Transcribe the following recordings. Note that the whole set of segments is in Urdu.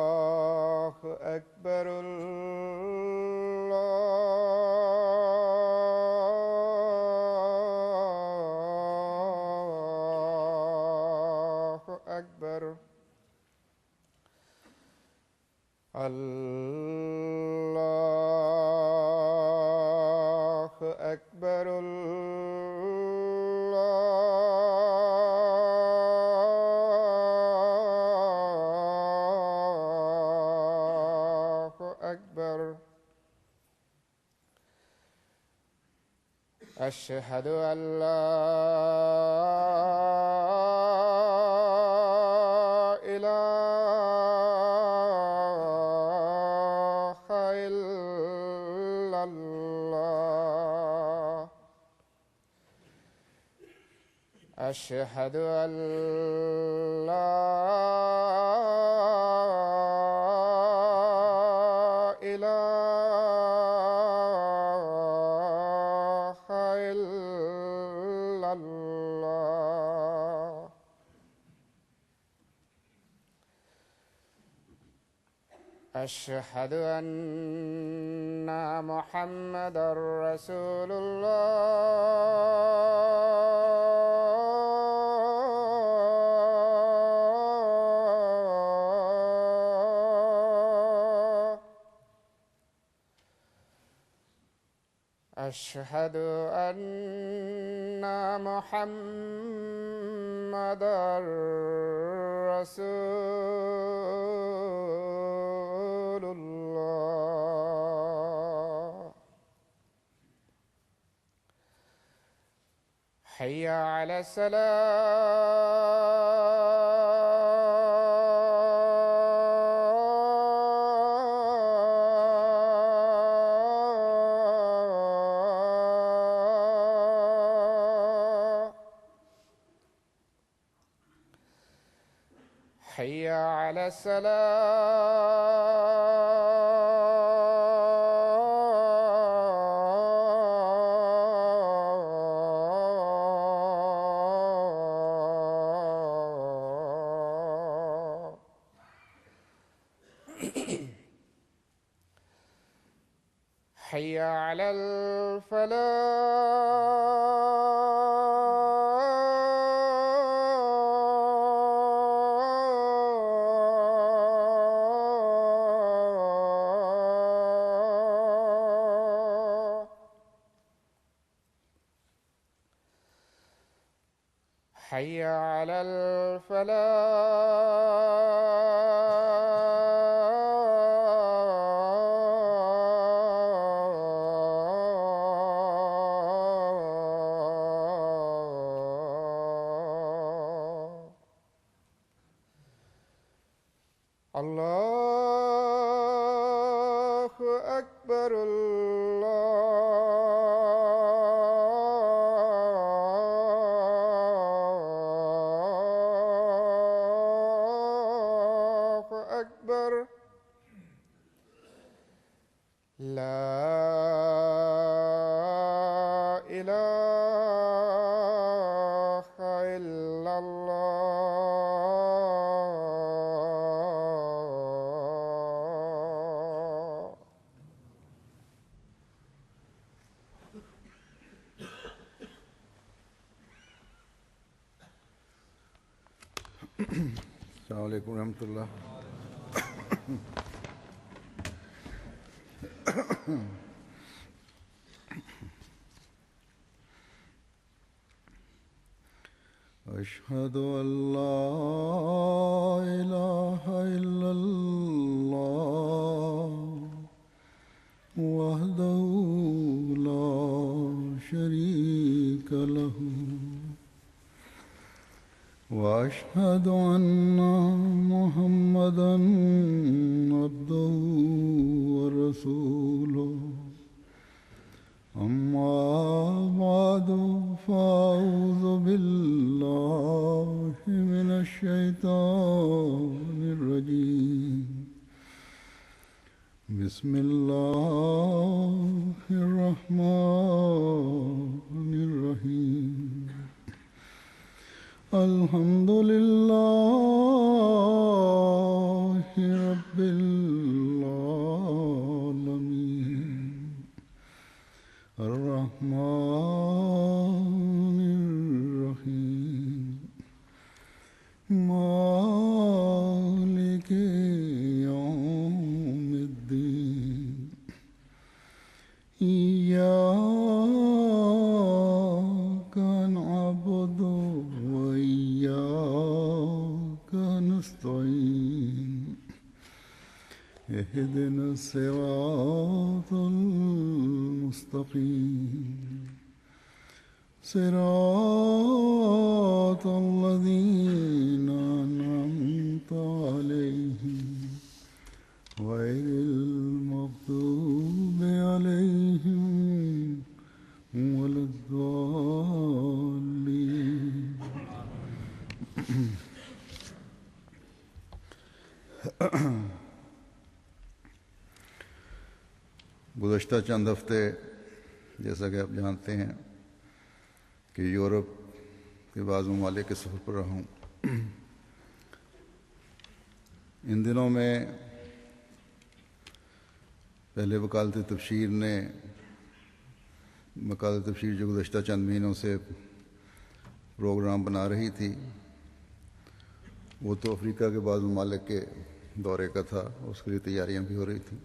الله أكبر. الله أكبر. الله أكبر. الله أكبر. أشهد أن لا إله إلا الله. أشهد أن لا إله إلا الله. أشهد أن محمدًا رسول الله. أشهد أن محمدًا رسول الله. حي على الصلاة. حي على الصلاة. حي على الفلاح. حي على الفلاح. الله أكبر. الله أكبر. لا إله إلا الله. السلام عليكم ورحمة الله. أشهد أن لا إله إلا الله وحده لا شريك له وأشهد أن محمدًا عبده ورسوله. أما بعد فأعوذ بالله من الشيطان الرجيم. بسم الله الرحمن الرحيم. الحمد لله رب العالمين الرحمن الرحيم مالك يوم الدين إياك نعبد وإياك نستعين اهدنا الصراط المستقيم صراط الذين أنعمت عليهم غير المغضوب عليهم ولا الضالين. گزشتہ چند ہفتے جیسا کہ آپ جانتے ہیں کہ یورپ کے بعض ممالک کے سفر پر رہا ہوں. ان دنوں میں پہلے وکالت تبشیر جو گزشتہ چند مہینوں سے پروگرام بنا رہی تھی، وہ تو افریقہ کے بعض ممالک کے دورے کا تھا، اس کے لیے تیاریاں بھی ہو رہی تھیں،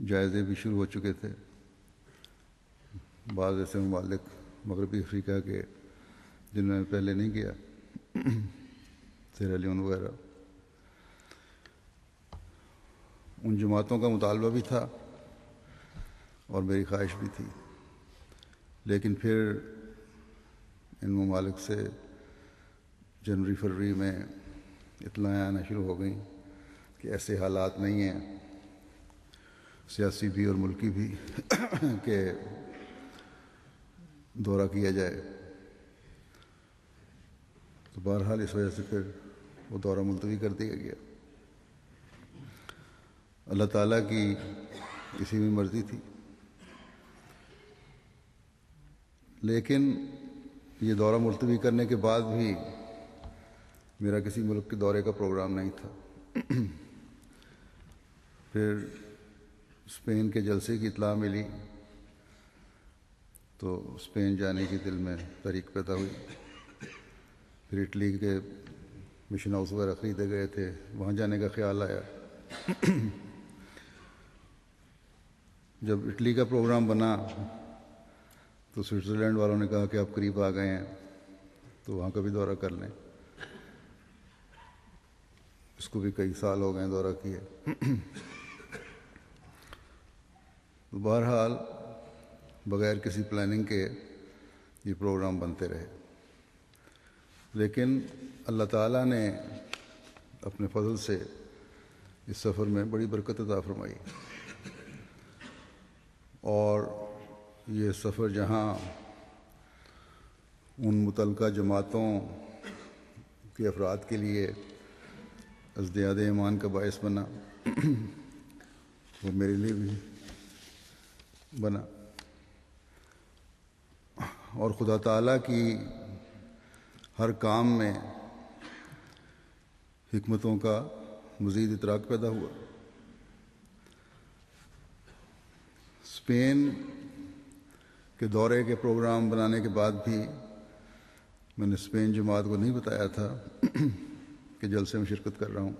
جائزے بھی شروع ہو چکے تھے. بعض ایسے ممالک مغربی افریقہ کے جن میں پہلے نہیں گیا، سیرا لیون وغیرہ، ان جماعتوں کا مطالبہ بھی تھا اور میری خواہش بھی تھی. لیکن پھر ان ممالک سے جنوری فروری میں اطلاعیں آنا شروع ہو گئیں کہ ایسے حالات نہیں ہیں، سیاسی بھی اور ملکی بھی، کہ دورہ کیا جائے. تو بہرحال اس وجہ سے پھر وہ دورہ ملتوی کر دیا گیا. اللہ تعالیٰ کی کسی بھی مرضی تھی. لیکن یہ دورہ ملتوی کرنے کے بعد بھی میرا کسی ملک کے دورے کا پروگرام نہیں تھا. پھر اسپین کے جلسے کی اطلاع ملی تو اسپین جانے کی دل میں تحریک پیدا ہوئی. پھر اٹلی کے مشن ہاؤس وغیرہ خریدے گئے تھے، وہاں جانے کا خیال آیا. جب اٹلی کا پروگرام بنا تو سوئٹزرلینڈ والوں نے کہا کہ آپ قریب آ گئے ہیں تو وہاں کا بھی دورہ کر لیں. اس کو بھی کئی سال ہو گئے دورہ کیے. بہرحال بغیر کسی پلاننگ کے یہ پروگرام بنتے رہے. لیکن اللہ تعالیٰ نے اپنے فضل سے اس سفر میں بڑی برکت عطا فرمائی، اور یہ سفر جہاں ان متعلقہ جماعتوں کے افراد کے لیے ازدیاد ایمان کا باعث بنا، وہ میرے لیے بھی بنا. اور خدا تعالیٰ کی ہر کام میں حکمتوں کا مزید ادراک پیدا ہوا. اسپین کے دورے کے پروگرام بنانے کے بعد بھی میں نے اسپین جماعت کو نہیں بتایا تھا کہ جلسے میں شرکت کر رہا ہوں.